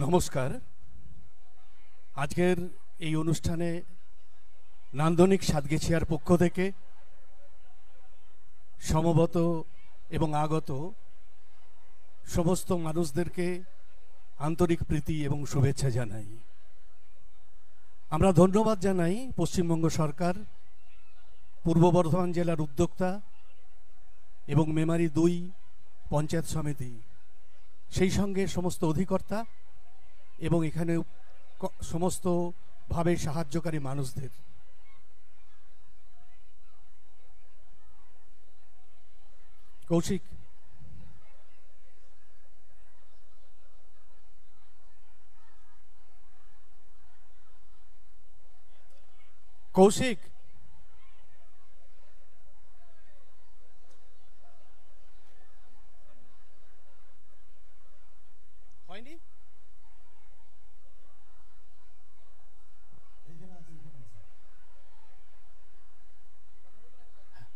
নমস্কার। আজকের এই অনুষ্ঠানে নান্দনিক সাতগেছিয়ার পক্ষ থেকে সমবেত এবং আগত সমস্ত মানুষদেরকে আন্তরিক প্রীতি এবং শুভেচ্ছা জানাই। আমরা ধন্যবাদ জানাই পশ্চিমবঙ্গ সরকার, পূর্ব বর্ধমান জেলার উদ্যোক্তা এবং মেমারি 2 পঞ্চায়েত সমিতি, সেই সঙ্গে সমস্ত অধিকর্তা এবং এখানে সমস্তভাবে সাহায্যকারী মানুষদের। কৌশিক, কৌশিক হয়নি?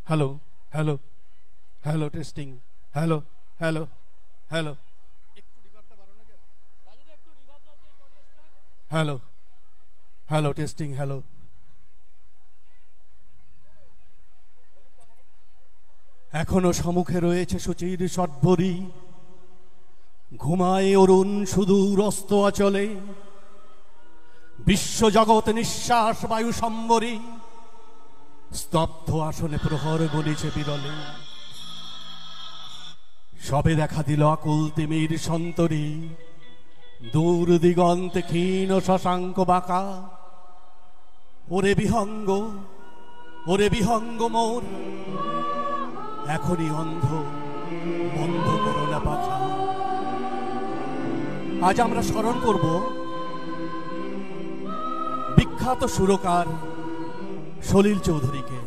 Hello hello hello, testing, hello hello hello, hello hello, testing, hello. এখনো সম্মুখে রয়েছে সুচির সটভরি, ঘুমায় অরুণ সুদূর অস্ত অচলে, বিশ্বজগৎ নিঃশ্বাস বায়ু সম্বরী, স্তব্ধ আসনে প্রহর গলিছে বিরলে। সবে দেখা দিল আকুল তিমির সন্তরী, দূর দিগন্তে ক্ষীণ শশাঙ্ক বাঁকা। ওরে বিহঙ্গ, ওরে বিহঙ্গ মোর, এখনই অন্ধ, বন্ধ করো না পাখা। আজ আমরা স্মরণ করব বিখ্যাত সুরকার সলিল চৌধুরীকে।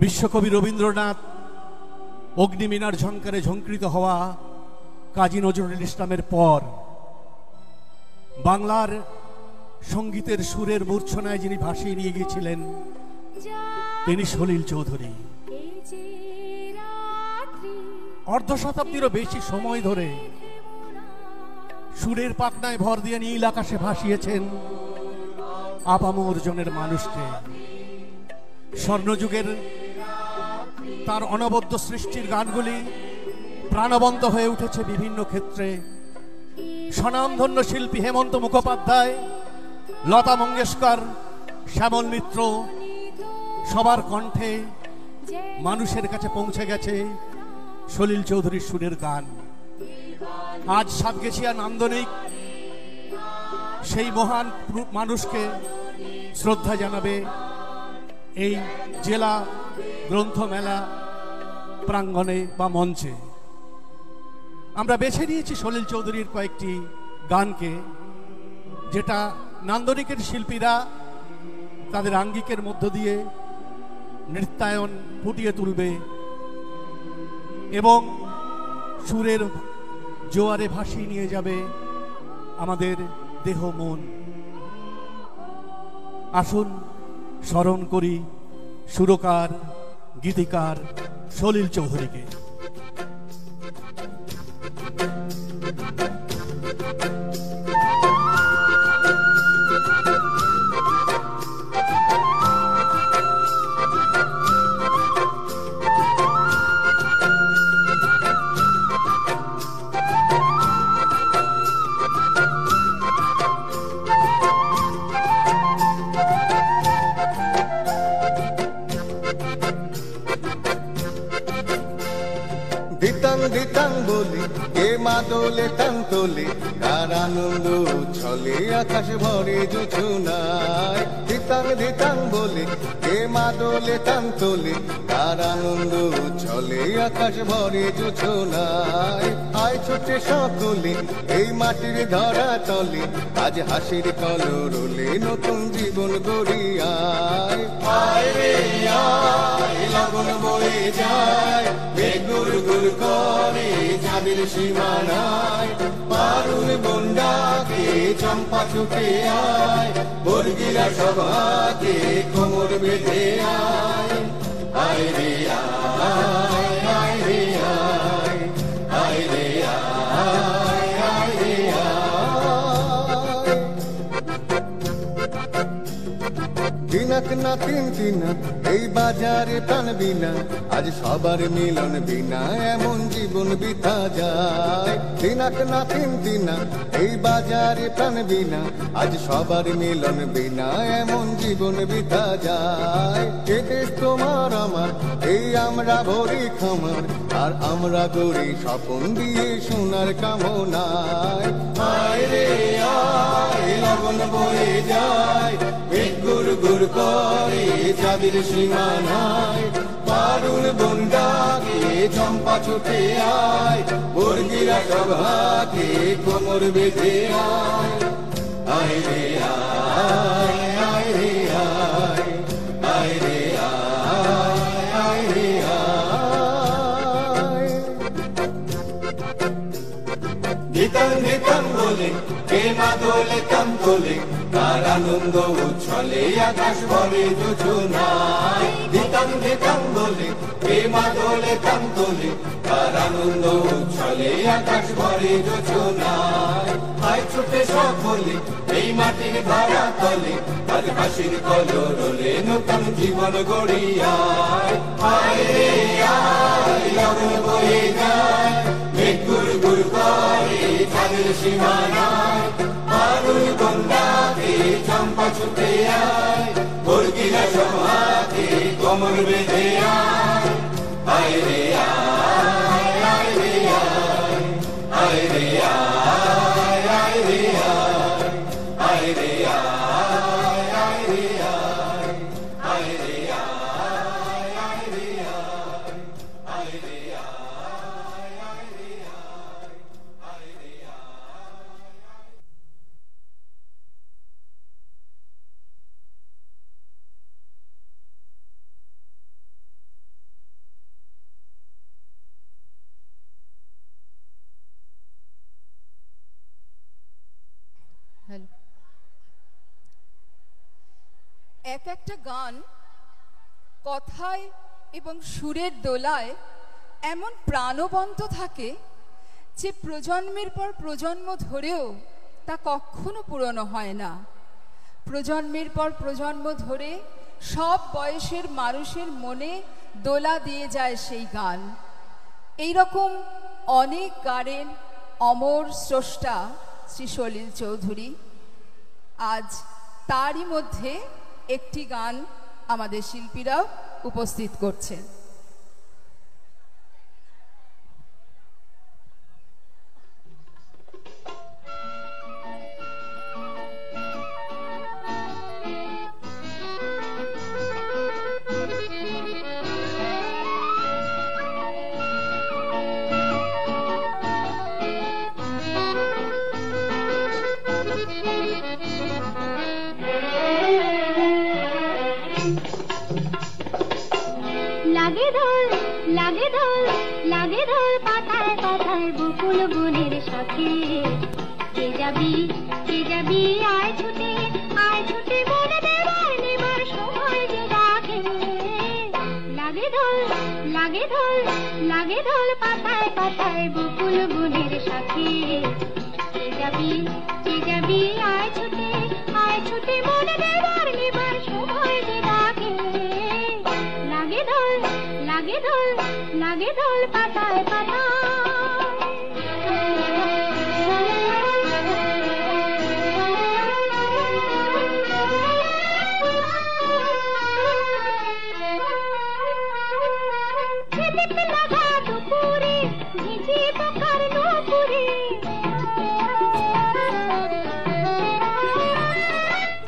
বিশ্বকবি রবীন্দ্রনাথ অগ্নিমিনার ঝঙ্কারে ঝঙ্কৃত হওয়া কাজী নজরুল ইসলামের পর বাংলার সঙ্গীতের সুরের মূর্ছনায় যিনি ভাসিয়ে নিয়ে গিয়েছিলেন, তিনি সলিল চৌধুরী। অর্ধ শতাব্দীরও বেশি সময় ধরে সুরের পাখনায় ভর দিয়ে নীল আকাশে ভাসিয়েছেন আপামর জনের মানুষকে। স্বর্ণযুগের তার অনবদ্য সৃষ্টির গানগুলি প্রাণবন্ত হয়ে উঠেছে বিভিন্ন ক্ষেত্রে। স্বনামধন্য শিল্পী হেমন্ত মুখোপাধ্যায়, লতা মঙ্গেশকর, শ্যামল মিত্র, সবার কণ্ঠে মানুষের কাছে পৌঁছে গেছে সলিল চৌধুরীর সুরের গান। আজ সাতগেছিয়া নান্দনিক সেই মহান মানুষকে শ্রদ্ধা জানাবে এই জেলা গ্রন্থমেলা প্রাঙ্গণে বা মঞ্চে। আমরা বেছে নিয়েছি সলিল চৌধুরীর কয়েকটি গানকে, যেটা নান্দনিকের শিল্পীরা তাদের আঙ্গিকের মধ্য দিয়ে নৃত্যায়ন ফুটিয়ে তুলবে এবং সুরের জোয়ারে ভাসিয়ে নিয়ে যাবে আমাদের দেহ মন। আসুন স্মরণ করি সুরকার, গীতিকার সলিল চৌধুরীকে। দিতাং বলি কে মা দোলে টান তোলে, কার আনন্দ ছলে আকাশ ভরে জোছনায়। দিতাং বলি কে মা দোলে টান তোলে, কার আনন্দ ছলে আকাশ ভরে জোছনায়। আয় ছোটে সকলে এই মাটির ধরা তলে, আজ হাসির কলরলে নতুন জীবন গড়িয়ায়। আয় রে আয়, লগন বয়ে যায়, বেগুর গুর করে যাদের সীমানায়। পারুল বন্ডাকে চম্পা ছুটে আয়, বর্গিরা সভাকে কোমর বেঁধে আয়। আয় রে আয়, আয় রে আয়, আয় রে আয়, আয় রে আয়। দিনাক না তিন তিনা এই বাজারে প্রাণ বিনা, আজ সবার মিলন বিনা এমন জীবন বিতা যায়। দিনাক না তিন তিনা এই বাজারে প্রাণ বিনা, আজ সবার মিলন বিনা এমন জীবন বিতা যায়। এ দেশ তোমার আমার, এই আমরা ভরি খামার, আর আমরা গড়ি স্বপন দিয়ে সোনার কামনায়। আয় রে আয় লগন বয়ে যায়, মেঘ গুর গুর করে চাঁদের সীমানায়, পারুল বন্ডাকে চম্পা ছুটে আয়, বর্গিরা সব হাতে কোমর বেঁধে আয়। আয় রে আয়, আয় রে আয়, আয় রে আয়, আয় রে আয়। ধিতাং ধিতাং বলে কে মাদলে কাম তোলে, তার আনন্দ উচ্ছলে আকাশ ভরে যোজনায়। ধিতাং ধিতাং বলে কে মাদলে কাম তোলে, তার আনন্দ উচ্ছলে আকাশ ভরে যোজনায়। আয় ছুটে সকলে এই মাটির ধারা তলে, আজ হাসির কলরলে নতুন জীবন গড়িয়ায়। আয় রে আয় লগন বয়ে যায়, মেঘ গুর গুর করে চাঁদের সীমানায়, পারুল বন্ডাকে চম্পা ছুটে আয়, বর্গিরা সব হাতে কোমর বেঁধে আয়। আয় রে আয়, আয় রে আয়, আয় রে আয়, আয় রে আয়, আয় রে আয়, আয় রে আয়, আয় রে আয়, আয় রে আয়, আয় রে আয়, আয় রে আয়, আয় রে আয়। এক একটা গান কথায় এবং সুরের দোলায় এমন প্রাণবন্ত থাকে যে প্রজন্মের পর প্রজন্ম ধরেও তা কখনো পুরনো হয় না। প্রজন্মের পর প্রজন্ম ধরে সব বয়সের মানুষের মনে দোলা দিয়ে যায় সেই গান। এই রকম অনেক গানের অমর স্রষ্টা শ্রী সলিল চৌধুরী। আজ তারই মধ্যে একটি গান আমাদের শিল্পীরাও উপস্থিত করছেন। লাগে ধর পাতায় পাতায় বকুল বনের সাথে, কে যাবি আয় ছুটে মনে দেবার নেবার সময় যে ডাকে। লাগে ধর পাতায় পাতায় বকুল বনের সাথে, কে যাবি আয় ছুটে মনে দেবার নেবার সময় যে ডাকে। লাগে ধর পাতায় পাতায়। খেতে লাগা দুপুরে ভিজে পোকার নপুরে,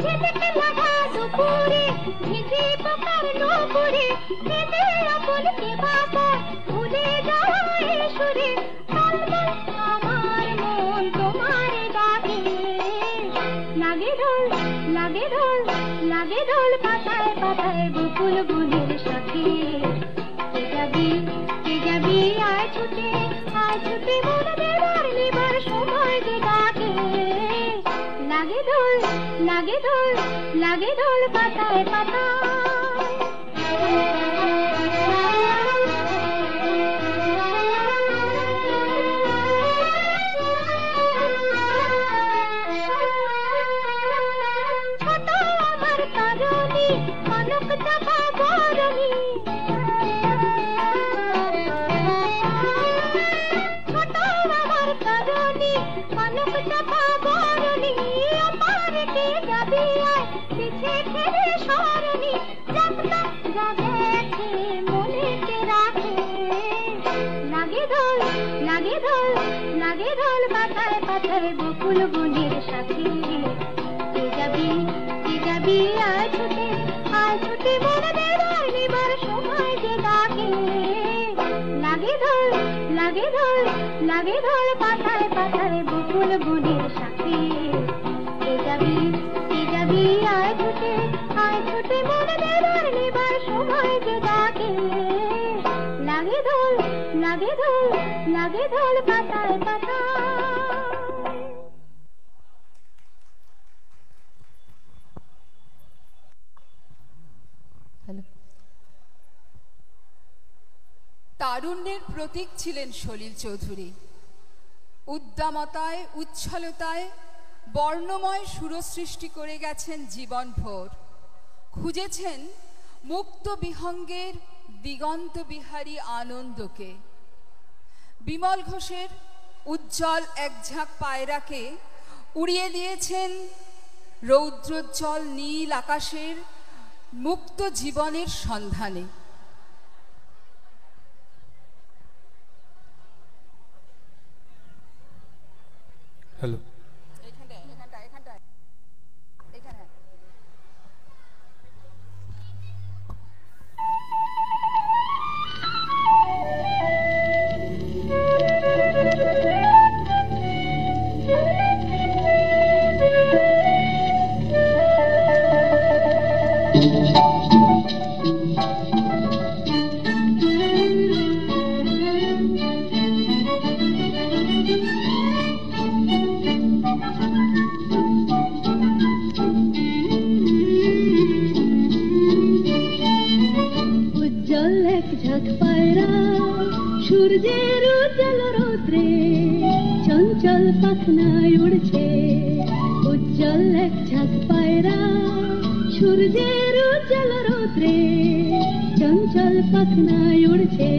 খেতে লাগা দুপুরে ভিজে পোকার নপুরে, খেতে আপনকে বাবা ভুলে যায় সুরে। আমার মন তোমার ডাকে। লাগে ধর পাতায় পাতায় বকুল বনের সাথে, কে যাবি আয় ছুটে মনে দেবার নেবার সময় যে ডাকে। লাগে ধর পাতায় পাতায়। ছোট আমার কারণ কনক চাপা বরণী ছোট আমার তরুণী কনক চাপা বরণী অপার কে যাবি আয় পিছে ফিরে সরণী যাত্রা যা দেখে মনেতে রাখে লাগে ঢোল লাগে ঢোল লাগে ঢোল পাতায় পাতায় বকুল বনের সাথে কে যাবি আয় ছুটে মন দেবার নিবার সময় যে ডাকে লাগে ঢোল লাগে ঢোল লাগে ঢোল পাতায় পাতায় বকুল বনের সাথে কে যাবি আয় ছুটে মন দেবার নিবার সময় যে ডাকে লাগে ঢোল লাগে ঢোল লাগে ঢোল পাতায় পাতায়। তারুণ্যের প্রতীক ছিলেন সলিল চৌধুরী। উদ্দামতায় উচ্ছলতায় বর্ণময় সুরসৃষ্টি করে গেছেন জীবনভর। খুঁজেছেন মুক্ত বিহঙ্গের দিগন্ত বিহারী আনন্দকে। বিমল ঘোষের উজ্জ্বল এক ঝাঁক পায়রাকে উড়িয়ে দিয়েছেন রৌদ্রোজ্জ্বল নীল আকাশের মুক্ত জীবনের সন্ধানে। হ্যালো, সূর্যের উজ্জ্বল রৌদ্রে চঞ্চল পাখনায় উড়ছে উজ্জ্বল এক ঝাঁক পায়রা। সূর্যের উজ্জ্বল রৌদ্রে চঞ্চল পাখনায় উড়ছে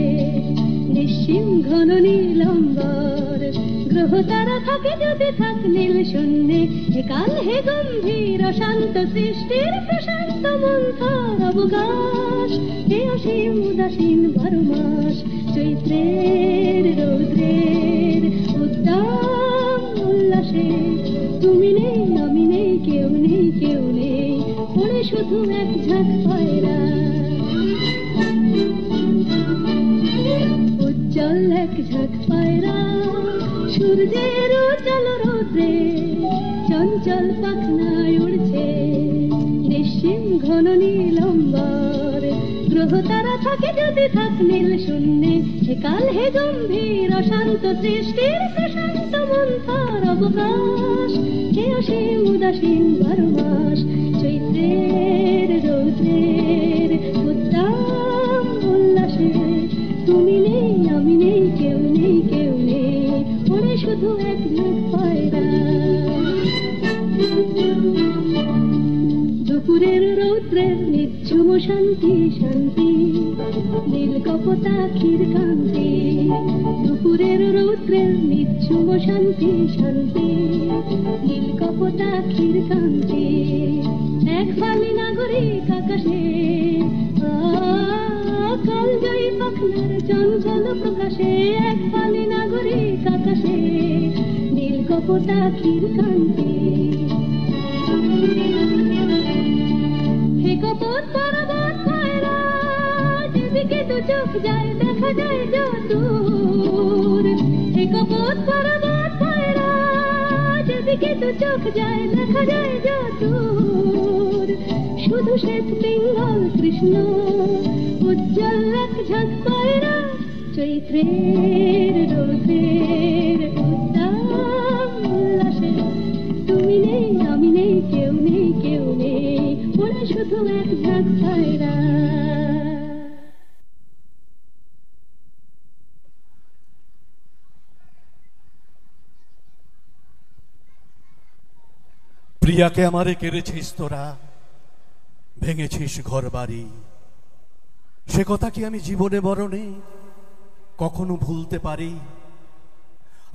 নিশ্চিম ঘন নীলম্বর। গ্রহ তারা থাকে যদি থাক নীল শূন্যে একাল হে গম্ভীর অশান্ত সৃষ্টির প্রশান্ত মন্থর অবকাশ। হে অসীম উদাসীন 12 মাস চৈত্রের রৌদ্রের উদ্দাম উল্লাসে তুমি নেই আমি নেই কেউ নেই পড়ে শুধু এক ঝাঁক পায়রা। উজ্জ্বল এক ঝাঁক পায়রা সূর্যের উজ্জ্বল রৌদ্রে চঞ্চল পাখনায় উড়ছে নিশ্চিম ঘন নীলম্বর। গ্রহ তারা থাকে যদি থাক নীল শূন্যে একাল হে গম্ভীর অশান্ত সৃষ্টির প্রশান্ত মন্থর অবকাশ। হে অসীম উদাসীন 12 মাস চৈত্রের রৌদ্রের উদ্দাম উল্লাসে তুমি নেই আমি নেই কেউ নেই পড়ে শুধু এক ঝাঁক পায়রা। দুপুরের রৌদ্রের নিঝুম শান্তি নীল কপোতাক্ষীর কান্তি। দুপুরের রৌদ্রের নিঝুম শান্তি নীল কপোতাক্ষীর কান্তি। এক ফালি নাগরিক আকাশে কালজয়ী পাখনার চঞ্চল প্রকাশে এক ফালি নাগরিক আকাশে নীল কপোতাক্ষীর কান্তি। হে কপোত পর্বত পায়রা যেদিকে দু চোখ যায় দেখা যায় যদূর। হে কপোত পর্বত পায়রা যেদিকে দু চোখ যায় দেখা যায় যদূর। শুধু শ্বেত পিঙ্গল কৃষ্ণ উজ্জ্বল এক ঝাঁক পায়রা চৈত্রের রৌদ্রের উদ্দাম উল্লাসে তুমি নেই আমি নেই কেউ নেই পড়ে শুধু এক ঝাঁক পায়রা। প্রিয়াকে আমারে কেড়েছিস তোরা, ভেঙেছিস ঘর বাড়ি, সে কথা কি আমি জীবনে মরণে কখনো ভুলতে পারি?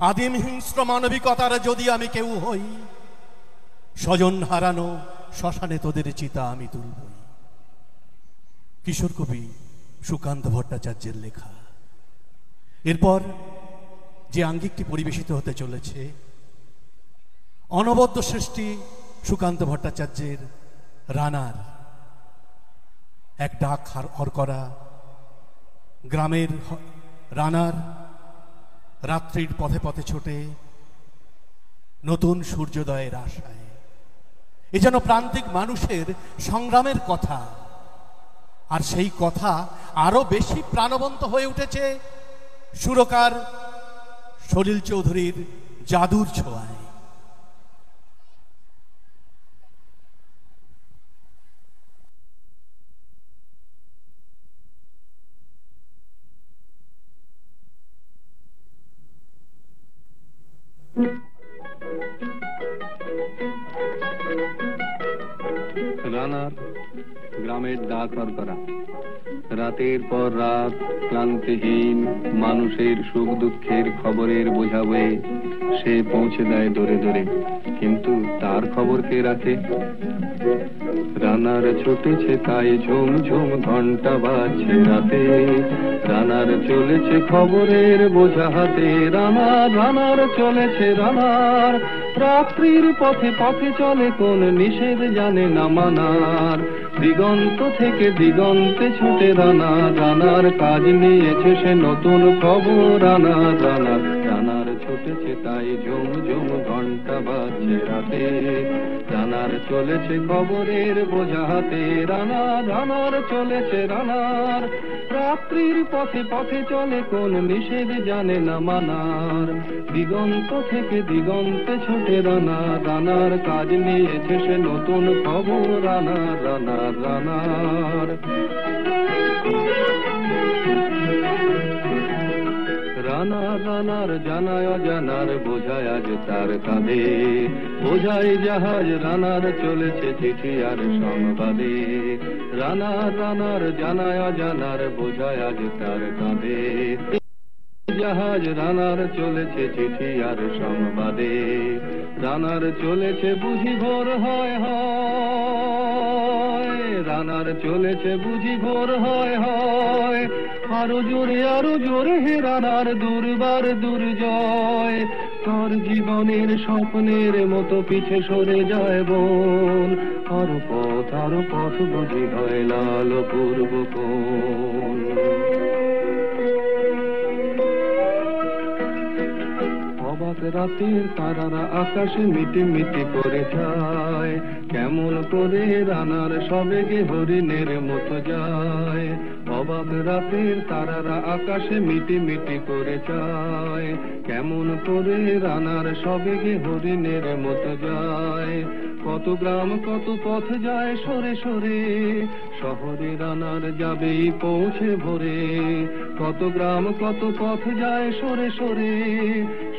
আদিম হিংস্র মানবিকতার যদি আমি কেউ হই, স্বজন হারানো শ্মশানে তোদের চিতা আমি তুলবই। কিশোর কবি সুকান্ত ভট্টাচার্যের লেখা। এরপর যে আঙ্গিকটি পরিবেশিত হতে চলেছে, অনবদ্য সৃষ্টি সুকান্ত ভট্টাচার্যের রানার। এক ডাক হরকরা গ্রামের রানার রাত্রির পথে পথে ছোটে নতুন সূর্যোদয়ের আশায়। এ যেন প্রান্তিক মানুষের সংগ্রামের কথা, আর সেই কথা আরো বেশি প্রাণবন্ত হয়ে উঠেছে সুরকার সলিল চৌধুরীর জাদুর ছোঁয়ায়। রানার গ্রামের ডাক হরকরা রাতের পর রাত ক্লান্তিহীন মানুষের সুখ দুঃখের খবরের বোঝা বয়ে সে পৌঁছে দেয় দূরে দূরে, কিন্তু তার খবর কে রাখে? রানার ছুটেছে তাই ঝুম ঝুম ঘন্টা বাজছে রাতে, রানার চলেছে খবরের বোঝা হাতে। রানার চলেছে রানার, রাত্রির পথে পথে চলে কোন নিষেধ জানে না মানার। দিগন্ত থেকে দিগন্তে ছুটে রানার কাজ নিয়েছে সে নতুন খবর। রানার ছুটেছে তাই ঝুম ঝুম ঘন্টা বাজছে রাতে, রানার চলেছে খবরের বোঝা হাতে। রানার চলেছে রানার, রাত্রির পথে পথে চলে কোন নিষেধ জানে না মানার। দিগন্ত থেকে দিগন্তে ছুটে রানার কাজ নিয়েছে সে নতুন খবর। রানার জানায় অজানার বোঝায় আজ তার কাঁধে, বোঝাই জাহাজ রানার চলেছে চিঠি আর সংবাদে। রানার জানায় অজানার বোঝায় আজ তার কাঁধে, জাহাজ রানার চলেছে চিঠি আর সংবাদে। রানার চলেছে বুঝি ভোর হয় হয়, রানার চলেছে বুঝি ভোর হয় হয়। আরো জোরে হে রানার দুর্বার দুর্জয়। তোর জীবনের স্বপ্নের মতো পিছে সরে যায় বন, আরো পথ বুঝি হয় লাল পূর্ব কোন। অবাক রাতের তারারা আকাশে মিটি মিটি করে যায়, কেমন করে রানার সবেগে হরিণের মতো যায়। অবাক রাতের তারারা আকাশে মিটি মিটি করে যায়, কেমন করে রানার সবেগে হরিণের মতো যায়। কত গ্রাম কত পথ যায় সরে সরে, শহরে রানার যাবেই পৌঁছে ভোরে। কত গ্রাম কত পথ যায় সরে সরে,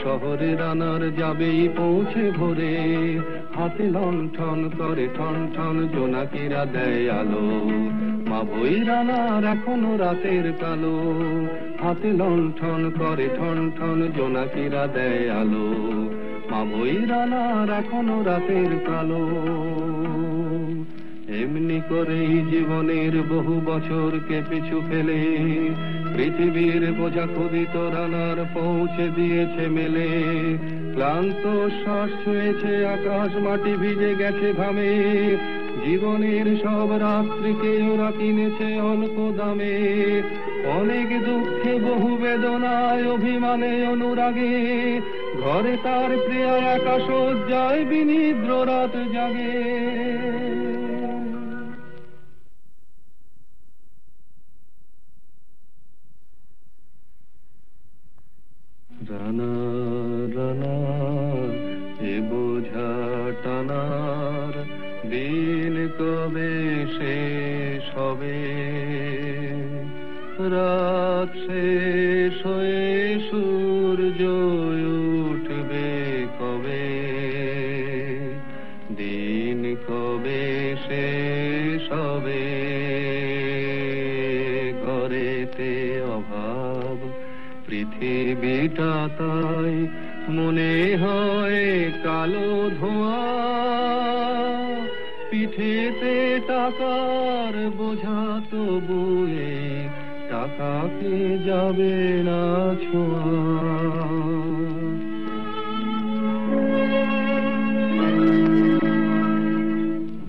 শহরে রানার যাবেই পৌঁছে ভোরে। হাতে লণ্ঠন করে ঠন ঠন জোনাকিরা দেয় আলো, মা বই রানার এখনো রাতের কালো। হাতে লণ্ঠন করে ঠন ঠন জোনাকিরা দেয় আলো, মা বই রানার এখনো রাতের কালো। এমনি করেই জীবনের বহু বছরকে পিছু ফেলে পৃথিবীর বোঝা ক্ষুদিত রানার পৌঁছে দিয়েছে মেলে। ক্লান্ত শ্বাস ছুঁয়েছে আকাশ, মাটি ভিজে গেছে ঘামে। জীবনের সব রাত্রিকে ওরা কিনেছে অল্প দামে। অনেক দুঃখে বহু বেদনায় অভিমানে অনুরাগে, ঘরে তার প্রিয়া একা শয্যায় বিনিদ্র রাত জাগে। রানার এ বোঝা টানার দিন কবে শেষ হবে? রাত শেষ হয়ে সূর্য উঠবে কবে? দিন কবে শেষ হবে? পৃথিবীটা তাই মনে হয় কালো ধোঁয়া, পিঠেতে টাকার বোঝা তবুয়ে টাকাকে যাবে না ছোঁয়া।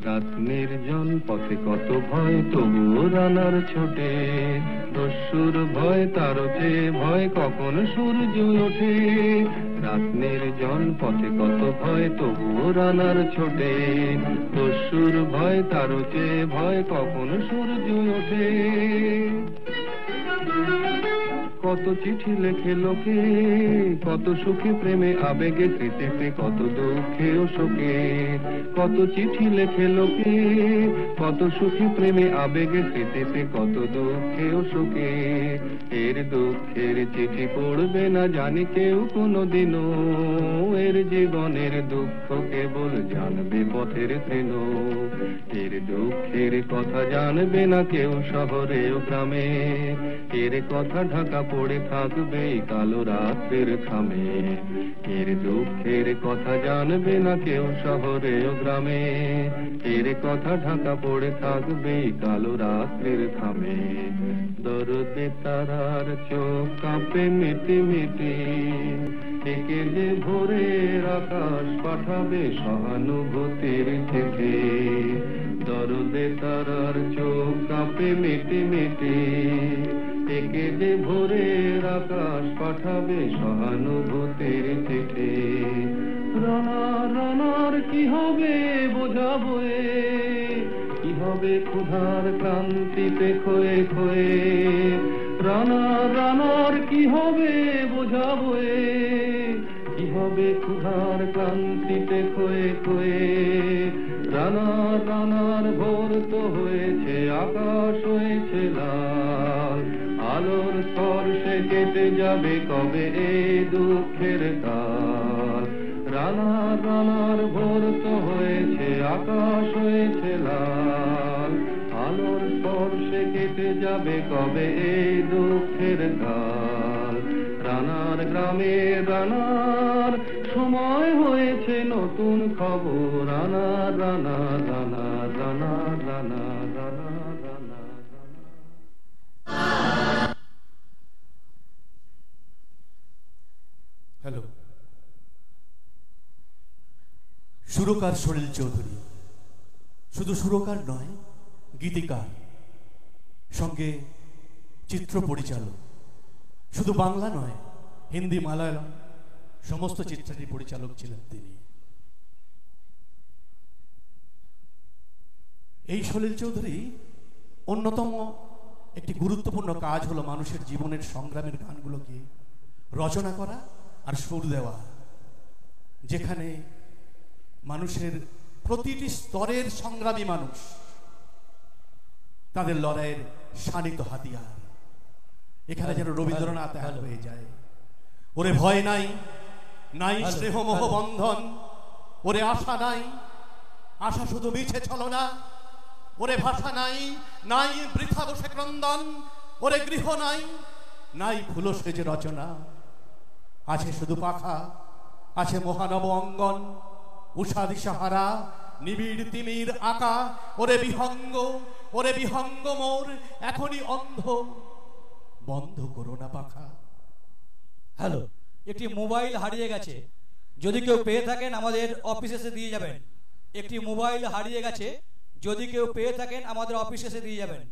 রাত নির্জন পথে কত ভয় তবুও রানার ছোটে, দস্যুর ভয় তার চেয়ে ভয় কখন সূর্য ওঠে। রাত নির্জন পথে কত ভয় তবুও রানার ছোটে, দস্যুর ভয় তার চেয়ে ভয় কখন সূর্য ওঠে। কত চিঠি লেখে লোকে, কত সুখে প্রেমে আবেগে স্মৃতিতে, কত দুঃখে ও শোকে। কত চিঠি লেখে লোকে, কত সুখে প্রেমে আবেগে স্মৃতিতে, কত দুঃখে ও শোকে। এর দুঃখের চিঠি পড়বে না জানি কেউ কোনোদিনও, এর জীবনের দুঃখ কেবল জানবে পথের তৃণ। এর দুঃখের কথা জানবে না কেউ শহরে ও গ্রামে, এর কথা ঢাকা পড়ে থাকবে কালো রাতের খামে। এর দুঃখের কথা জানবে না কেউ শহরে ও গ্রামে, এর কথা ঢাকা পড়ে থাকবে কালো রাতের খামে। দরদে তারার চোখ কাঁপে মিটি মিটি, একে যে ভোরের আকাশ পাঠাবে সহানুভূতির চিঠি। দরদে তারার চোখ কাঁপে মিটি মিটি, একে যে ভোরের আকাশ পাঠাবে সহানুভূতির চিঠি। রানার রানার কি হবে বোঝাবো, কি হবে ক্ষুধার ক্রান্তিতে খয়ে খয়ে। রানার রানার কি হবে বোঝাবো, কি হবে ক্ষুধার ক্রান্তিতে খয়ে খয়ে। রানার রানার ভোর তো হয়েছে আকাশ হয়েছে লাল, আলোর স্পর্শে কেটে যাবে কবে এই দুঃখের কাল। রানার রানার ভোর তো হয়েছে আকাশ হয়েছে লাল, আলোর স্পর্শে কেটে যাবে কবে এই দুঃখের কাল। রানার গ্রামে রানার সময় হয়েছে নতুন খবর। রানার রানার রানার রানার রানার রানার রানার। হ্যালো, সুরকার সলিল চৌধুরী শুধু সুরকার নয়, গীতিকার, সঙ্গে চিত্র পরিচালক। শুধু বাংলা নয়, হিন্দি, মালায়ালাম সমস্ত চিত্রেরই পরিচালক ছিলেন তিনি। এই সলিল চৌধুরী অন্যতম একটি গুরুত্বপূর্ণ কাজ হলো মানুষের জীবনের সংগ্রামের গানগুলোকে রচনা করা আর সুর দেওয়া, যেখানে মানুষের প্রতিটি স্তরের সংগ্রামী মানুষ তাদের লড়াইয়ের শানিত হাতিয়ার। এখানে যেন রবীন্দ্রনাথ হয়ে যায়। ওরে ভয় নাই, নাই স্নেহ মোহ বন্ধন, ওরে আশা নাই, আশা শুধু মিছে ছলনা। ওরে ভাষা নাই, নাই বৃথা বসে ক্রন্দন, ওরে গৃহ নাই, নাই ফুল সেজে রচনা। আছে শুধু পাখা, আছে মহানব অঙ্গন, উষা দিশাহারা নিবিড় তিমির আঁকা। ওরে বিহঙ্গ, ওরে বিহঙ্গ মোর এখনই অন্ধ, বন্ধ করো না পাখা। হ্যালো, একটি মোবাইল হারিয়ে গেছে, যদি কেউ পেয়ে থাকেন আমাদের অফিসে এসে দিয়ে যাবেন। একটি মোবাইল হারিয়ে গেছে, যদি কেউ পেয়ে থাকেন আমাদের অফিসে এসে দিয়ে যাবেন।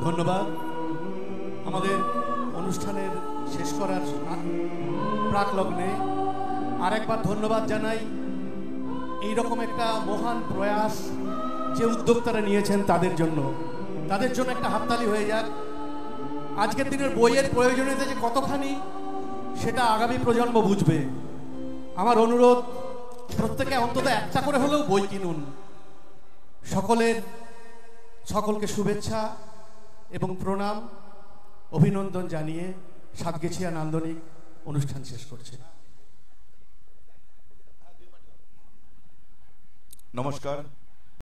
ধন্যবাদ। আমাদের অনুষ্ঠানের শেষ করার প্রাক লগ্নে আরেকবার ধন্যবাদ জানাই এইরকম একটা মহান প্রয়াস যে উদ্যোক্তারা নিয়েছেন তাদের জন্য একটা হাততালি হয়ে যাক। আজকের দিনের বইয়ের প্রয়োজনীয়তা যে কতখানি সেটা আগামী প্রজন্ম বুঝবে। আমার অনুরোধ, প্রত্যেকে অন্তত একটা করে হলেও বই কিনুন। সকলকে শুভেচ্ছা এবং প্রণাম অভিনন্দন জানিয়ে সাতগেছিয়া নান্দনিক অনুষ্ঠান শেষ করছে। নমস্কার।